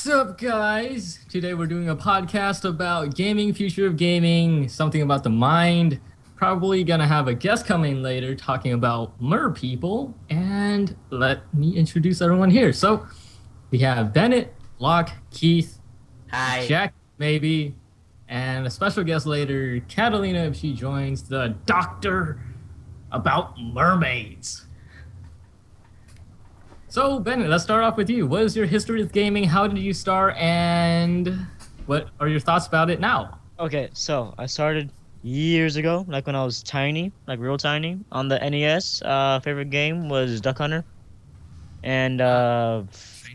What's up, guys? Today we're doing a podcast about gaming, future of gaming, something about the mind. Probably gonna have a guest coming later talking about mer people. And let me introduce everyone here. So we have Bennett, Locke, Keith, Hi. Jack, maybe, and a special guest later, Catalina, if she joins, the doctor about mermaids. So, Bennett, let's start off with you. What is your history with gaming? How did you start? And what are your thoughts about it now? Okay, so I started years ago, like when I was tiny, like real tiny, on the NES. Favorite game was Duck Hunter, and Trained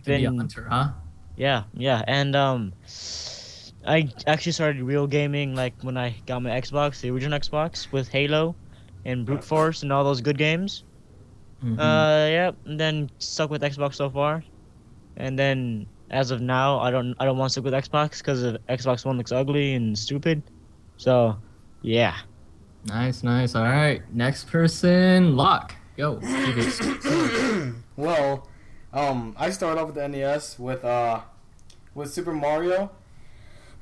to be a hunter, huh? yeah, and I actually started real gaming like when I got my Xbox, the original Xbox, with Halo, and Brute Force and all those good games. Mhm. Yeah, and then stuck with Xbox so far, and then as of now, I don't want to stick with Xbox because Xbox One looks ugly and stupid. So, yeah. Nice, nice. All right. Next person, Locke. Go. Give it. Well, I started off with the NES with Super Mario.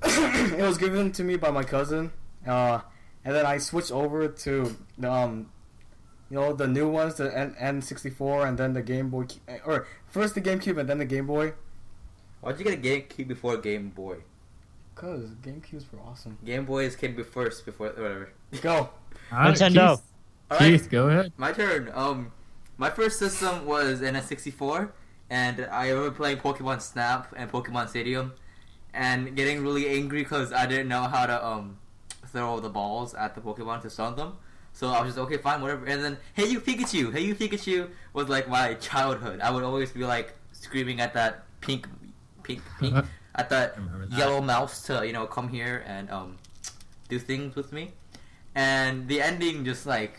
It was given to me by my cousin, and then I switched over to the new ones, the N64, and then the Game Boy, or first the GameCube and then the Game Boy. Why'd you get a GameCube before Game Boy? Cause GameCubes were awesome. Game Boys came first before whatever. Go. All right, Nintendo. Keith, Alright, Keith, go ahead. my turn. My first system was N64, and I remember playing Pokemon Snap and Pokemon Stadium, and getting really angry because I didn't know how to throw the balls at the Pokemon to stun them. So I was just okay, fine, whatever. And then Hey You Pikachu was like my childhood. I would always be like screaming at that pink, at that remember that. yellow mouse to come here and do things with me. And the ending just like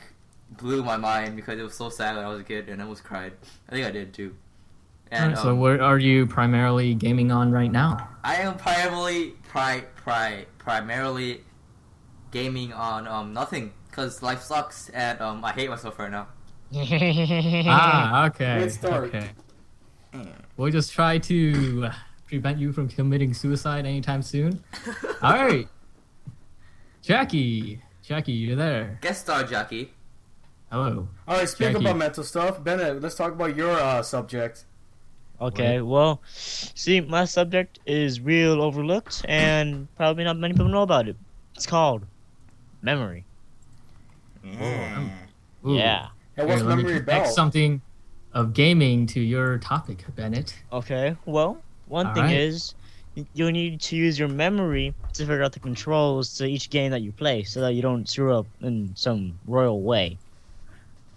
blew my mind because it was so sad when I was a kid and I almost cried. I think I did too. All And right, so, what are you primarily gaming on right now? I am primarily gaming on nothing because life sucks and I hate myself right now. Okay. Good start. Okay. We'll just try to prevent you from committing suicide anytime soon. All right. Jackie, you're there. Guest star Jackie. Hello. All right. Speaking Jackie. about mental stuff, Bennett, let's talk about your subject. Okay, well, see, my subject is real overlooked, and probably not many people know about it. It's called memory. Ooh. Yeah. And what's Here, let me memory connect about? something of gaming to your topic, Bennett. Okay, well, one thing Alright. is you need to use your memory to figure out the controls to each game that you play so that you don't screw up in some royal way.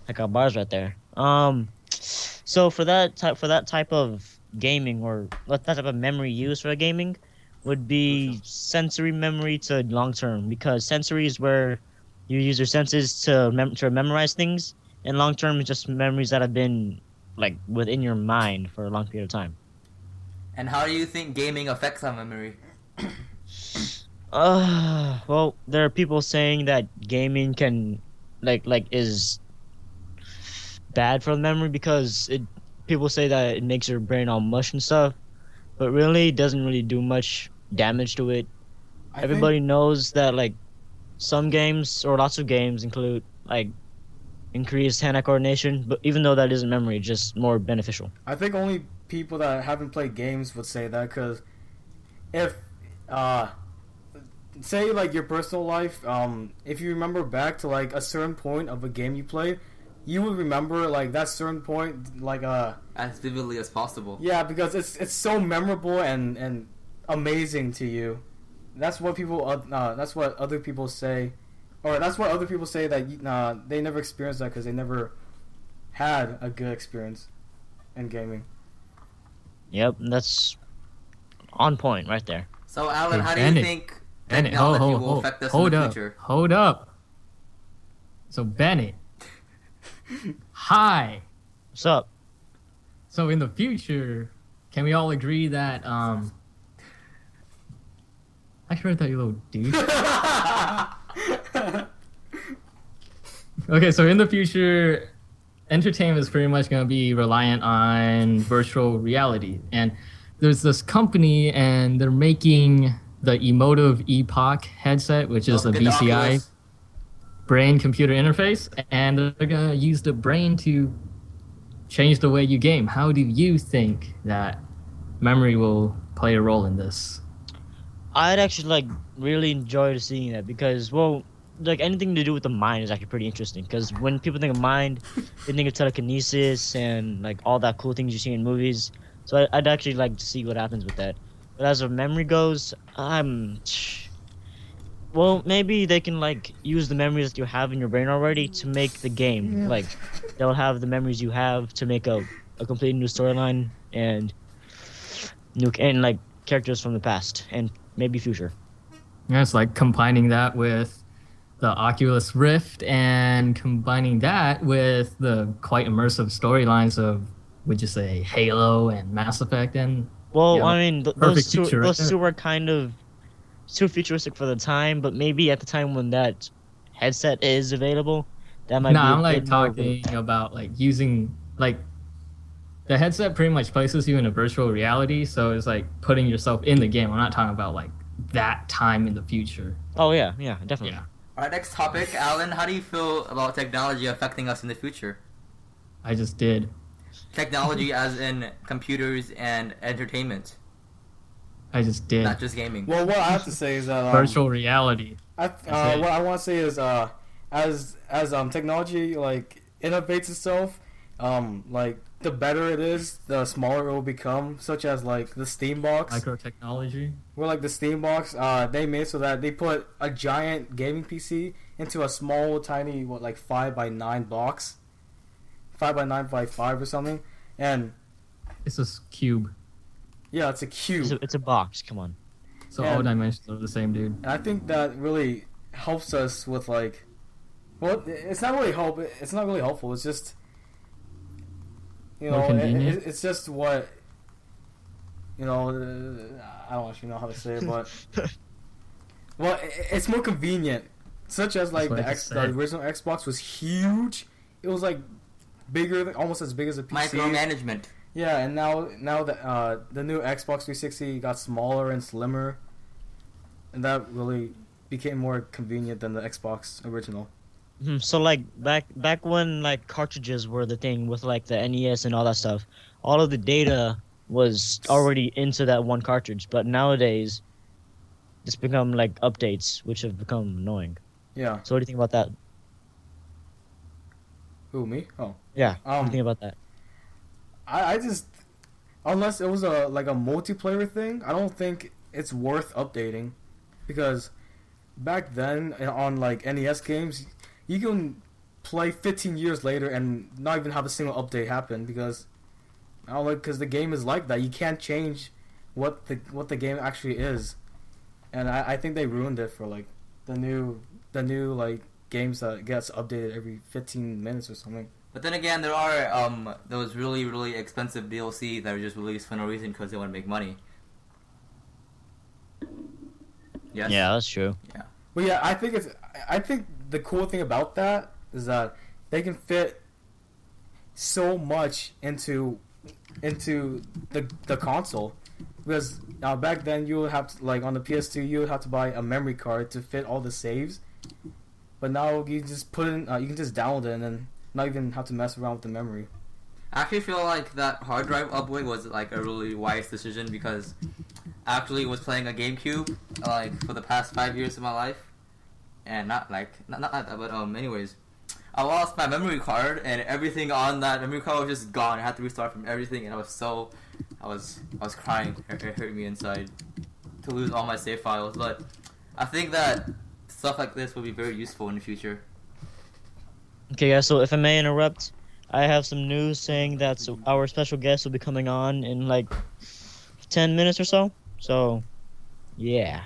I got bars right there. So for that type of gaming or that type of memory used for gaming would be sensory memory to long term, because sensory is where you use your senses to memorize things, and long term is just memories that have been like within your mind for a long period of time. And how do you think gaming affects our memory? Well, there are people saying that gaming can is bad for the memory because people say that it makes your brain all mush and stuff, but really it doesn't really do much damage to it. Everybody knows that like some games or lots of games include like increased hand-eye coordination, but even though that isn't memory, it's just more beneficial. I think only people that haven't played games would say that, because if say like your personal life, if you remember back to like a certain point of a game you played, you would remember like that certain point like As vividly as possible. yeah, because it's so memorable and amazing to you. That's what people that's what other people say, or that's what other people say that they never experienced that because they never had a good experience in gaming. Yep, that's on point right there. So Alan, Hey, how do you Bennett. think Bennett, technology will affect us in the future? Hold up. So, Bennett. Hi. What's up? So, in the future, can we all agree that, Actually, I thought you little dude. Okay, so in the future, entertainment is pretty much going to be reliant on virtual reality. And there's this company and they're making the Emotive Epoch headset, which is a Get the BCI Oculus. brain computer interface, and they're gonna use the brain to change the way you game. How do you think that memory will play a role in this? I'd actually like really enjoy seeing that because, well, like anything to do with the mind is actually pretty interesting. Because when people think of mind, they think of telekinesis and like all that cool things you see in movies. So I'd actually like to see what happens with that. But as far memory goes, well, maybe they can like use the memories that you have in your brain already to make the game. Like they'll have the memories you have to make a completely new storyline and like characters from the past and maybe future. Yeah, it's like combining that with the Oculus Rift and combining that with the quite immersive storylines of, would you say, Halo and Mass Effect and Well, yeah, I mean, those perfect two, future right those there. two are kind of too futuristic for the time, but maybe at the time when that headset is available, that might No, be a I'm like bit more of a- talking about like using like the headset pretty much places you in a virtual reality, so it's like putting yourself in the game. I'm not talking about like that time in the future. Oh yeah, definitely. Yeah. All right, next topic, Alan. How do you feel about technology affecting us in the future? I just did. Technology, as in computers and entertainment, I just did. not just gaming. Well, what I have to say is that Virtual reality. what it. I want to say is as technology like innovates itself, like the better it is, the smaller it will become. Such as like the Steam box. Microtechnology. Where like the Steam box, they made so that they put a giant gaming PC into a small, tiny, like 5x9 box, 5x9x5 or something, and It's a cube. yeah, it's a cube. It's a box. Come on. So Yeah. all dimensions are the same, dude. And I think that really helps us with like, well, it's not really help. It's not really helpful. It's just, you More know, convenient? it's just what, you know. I don't actually know how to say it, but well, it's more convenient. Such as like what the I just the said. original Xbox was huge. It was like bigger, almost as big as a PC. Micromanagement. Yeah, and now the new Xbox 360 got smaller and slimmer, and that really became more convenient than the Xbox original. So like back when like cartridges were the thing with like the NES and all that stuff, all of the data was already into that one cartridge. But nowadays, it's become like updates, which have become annoying. Yeah. So what do you think about that? Who, me? Oh. Yeah. What do Um, you think about that? I just, unless it was a multiplayer thing, I don't think it's worth updating, because back then on like NES games, you can play 15 years later and not even have a single update happen because, I don't know, because the game is like that. You can't change what the game actually is, and I think they ruined it for like the new like games that gets updated every 15 minutes or something. But then again, there are those really, really expensive DLC that are just released for no reason because they want to make money. Yes? Yeah, that's true. But yeah, I think the cool thing about that is that they can fit so much into the console, because back then you would have to, like on the PS2, you would have to buy a memory card to fit all the saves, but now you just put in you can just download it and then not even have to mess around with the memory. I actually feel like that hard drive upgrade was like a really wise decision because I actually was playing a GameCube like for the past 5 years of my life, and not like that, but anyways, I lost my memory card and everything on that memory card was just gone. I had to restart from everything, and I was crying. It hurt me inside to lose all my save files. But I think that stuff like this will be very useful in the future. Okay, guys. So if I may interrupt, I have some news saying that our special guest will be coming on in like 10 minutes or so. So, yeah.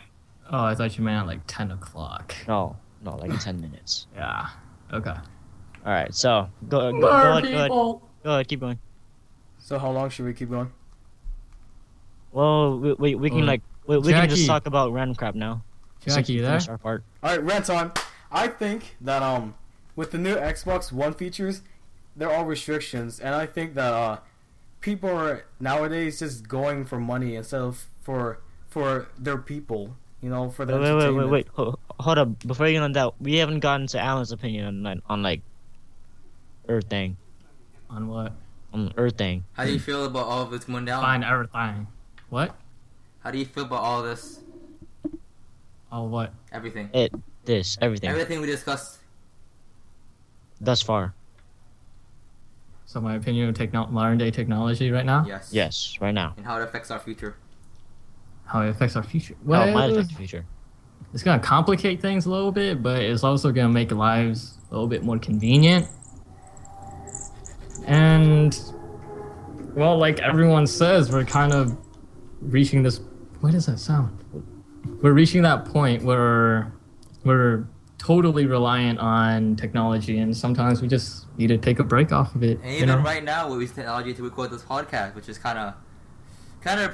Oh, I thought you meant at like 10 o'clock. No, like in 10 minutes. Yeah. Okay. All right. So go ahead, go ahead, keep going. So how long should we keep going? Well, we can like we can just Jackie. talk about random crap now. Jackie, you there? Finish our part. All right, rant time. I think that with the new Xbox One features, there are restrictions, and I think that people are nowadays just going for money instead of for their people. You know, for their entertainment. Wait. Hold up. Before you get on that, we haven't gotten to Alan's opinion on like Earth thing. On what? On Earth thing. How do you feel about all of this going down? Fine, everything. What? How do you feel about all this? Oh, what? Everything. Everything. Everything we discussed. Thus far. So my opinion of modern day technology right now? Yes. Yes, right now. And how it affects our future. How it affects our future. How it might Well, affect the future. it's gonna complicate things a little bit, but it's also gonna make lives a little bit more convenient. And well, like everyone says, we're kind of reaching this. What does that sound? We're reaching that point where we're totally reliant on technology, and sometimes we just need to take a break off of it. And You even know? right now, we use technology to record this podcast, which is kind of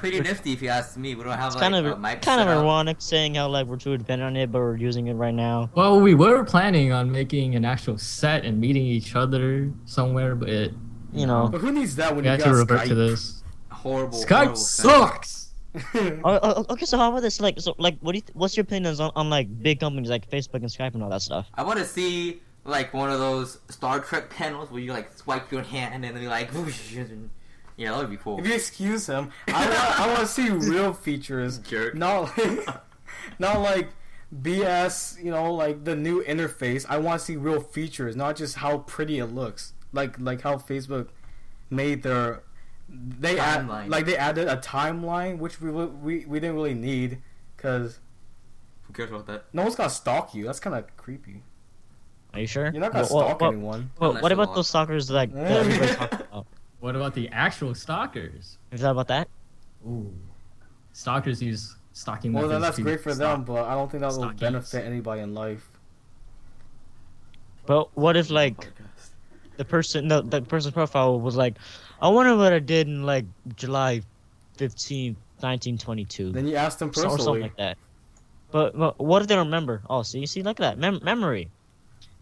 pretty nifty if you ask me. We don't have It's like kind a of mic kind of set up. ironic saying how like we're too dependent on it, but we're using it right now. Well, we were planning on making an actual set and meeting each other somewhere, but You know. But who needs that when we you had got to revert Skype? to this. Horrible. Skype horrible sucks. Okay, so how about this? Like, so like, what's your opinions on like big companies like Facebook and Skype and all that stuff? I want to see like one of those Star Trek panels where you like swipe your hand and then you like, yeah, that would be cool. If you excuse him, I want to see real features, Jerk. not like BS. You know, like the new interface. I want to see real features, not just how pretty it looks. Like how Facebook made their they added a timeline, which we didn't really need, because Who cares about that? no one's gonna stalk you. That's kind of creepy. Are you sure? You're not gonna Well, stalk anyone. Well, Unless what you about want. those stalkers like that everybody talks about? What about the actual stalkers? Have you thought about that? Ooh, stalkers use stalking Well, then methods that's to great for stalk. them, but I don't think that will stalkies. benefit anybody in life. But what if like Podcast. the person's profile was like, I wonder what I did in like July 15th, 1922, Then you ask them or something personally. like that. But what if they remember? Oh, see, look at that memory.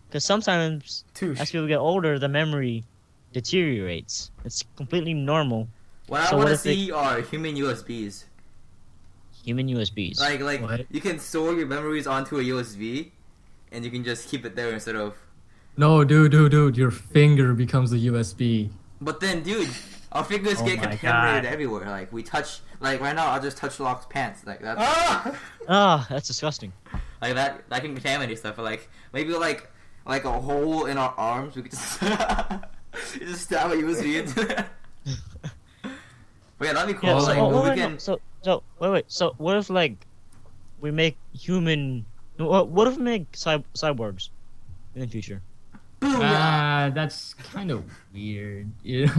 Because sometimes Touche. as people get older, the memory deteriorates. It's completely normal. What So I want what to if they- see are human USBs. Human USBs. Like What? you can store your memories onto a USB, and you can just keep it there instead of. No, dude, your finger becomes a USB. But then, dude, our fingers Oh get my contaminated God. everywhere. Like we touch, like right now, I'll just touch Locke's pants. Like that, Ah! That's disgusting. like that can contaminate stuff. But like maybe like a hole in our arms, we could just just stab a USB into it. But yeah, that'd be cool. Yeah. like we can. Wait. So what if like we make human? What if we make cyborgs in the future? That's kind of weird. You know?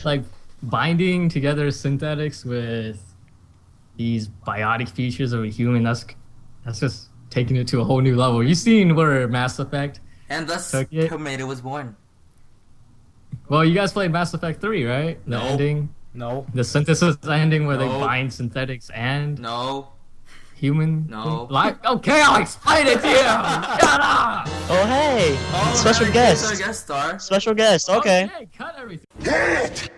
Like binding together synthetics with these biotic features of a human. That's just taking it to a whole new level. You seen where Mass Effect? And thus, Took it. Terminator was born. Well, you guys played Mass Effect 3, right? The No. ending, No. the synthesis ending where they No. bind synthetics and No. human. No. Like, okay, I'll explain it to you. Shut up. Oh hey, Oh, special right, guest. Special guest star. Special guest. Okay. Cut everything. Damn it!